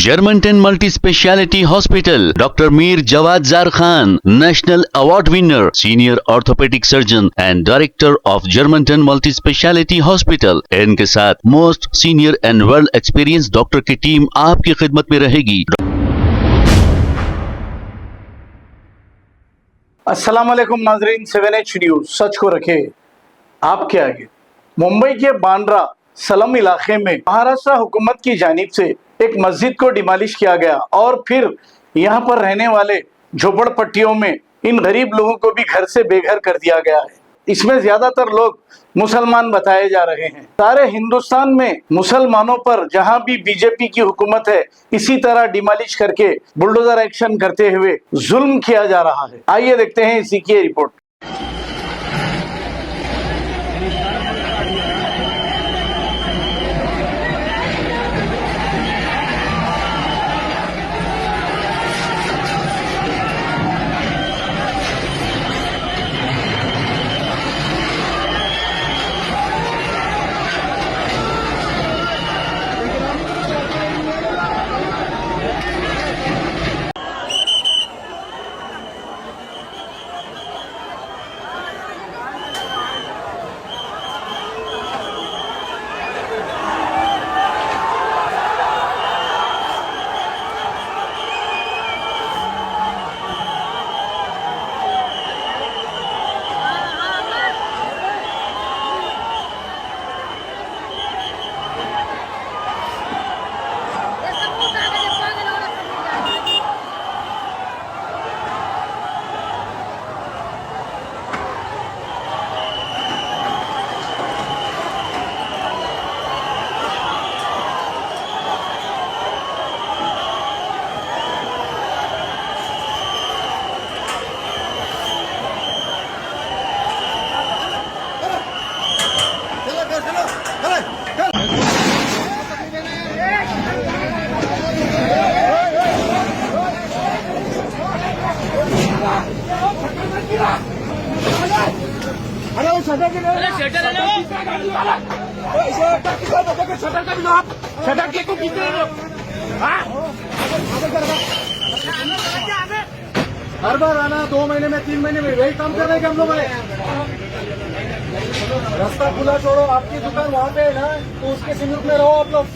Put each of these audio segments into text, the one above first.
Germantown Multi Speciality Hospital, Dr. Mir Jawad Zar Khan, National Award winner, Senior Orthopedic Surgeon and Director of Germantown Multi Speciality Hospital। इनके साथ most senior and world experience doctor की team आपकी खिदमत में रहेगी। अस्सलाम वालेकुम नाजरीन, 7H न्यूज सच को रखे आपके आगे। मुंबई के बांद्रा सलम इलाके में महाराष्ट्र हुकूमत की जानिब से एक मस्जिद को डिमोलिश किया गया और फिर यहाँ पर रहने वाले झोपड़पट्टियों में इन गरीब लोगों को भी घर से बेघर कर दिया गया है। इसमें ज्यादातर लोग मुसलमान बताए जा रहे हैं। सारे हिंदुस्तान में मुसलमानों पर जहां भी बीजेपी की हुकूमत है इसी तरह डिमोलिश करके बुलडोजर एक्शन करते हुए जुल्म किया जा रहा है। आइए देखते हैं इसी की रिपोर्ट। अरे वो शटर के शटर है शटर का भी लो आप, शटर के को कितने लो? हर बार आना 2 महीने में 3 महीने में वही काम कर रहे हैं हम लोग। रास्ता खुला छोड़ो, आपकी दुकान वहाँ पे है ना, तो उसके सिंगल में रहो आप लोग।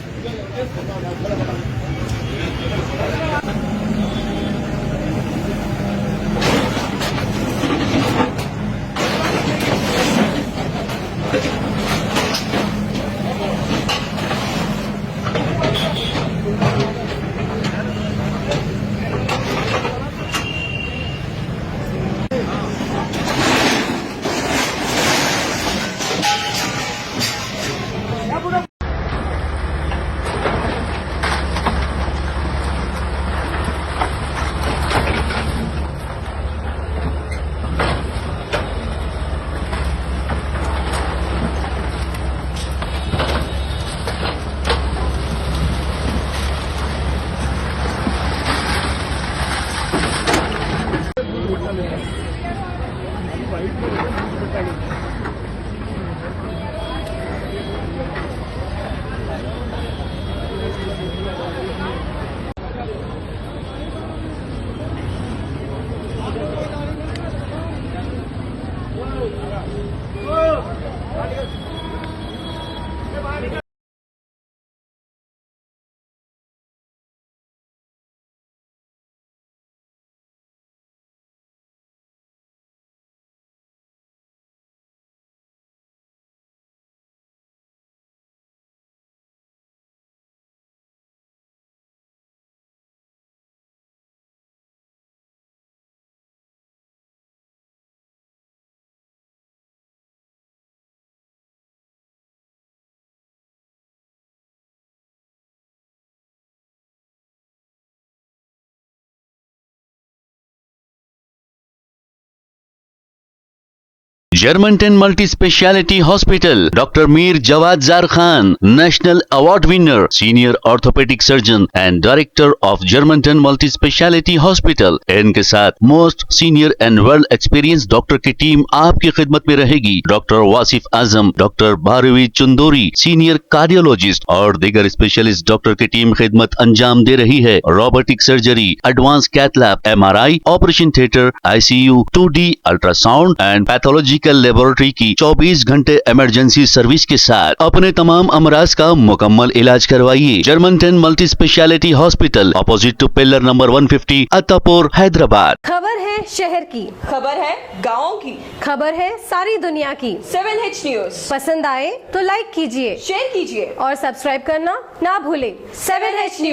Germanten multi speciality hospital, doctor Mir Jawad Zar Khan, national award winner, senior orthopaedic surgeon and director of Germanten multi speciality hospital. इनके साथ most senior and well experience doctor की टीम आपकी खिदमत में रहेगी। Doctor Wasif Azam, doctor Bharvi Chandori, senior cardiologist और दीगर स्पेशलिस्ट डॉक्टर की टीम खिदमत अंजाम दे रही है। Robotic surgery, advance cath lab, MRI, operation theatre, ICU, 2D ultrasound and pathological laboratory की 24 घंटे इमरजेंसी सर्विस के साथ अपने तमाम अमराज का मुकम्मल इलाज करवाइए। Germanten multi speciality hospital, opposite to pillar number 150, Attapur, Hyderabad. खबर है शहर की, खबर है गाँव की, खबर है सारी दुनिया की। 7H न्यूज पसंद आए तो लाइक कीजिए, शेयर कीजिए और सब्सक्राइब करना ना भूलें। 7H news.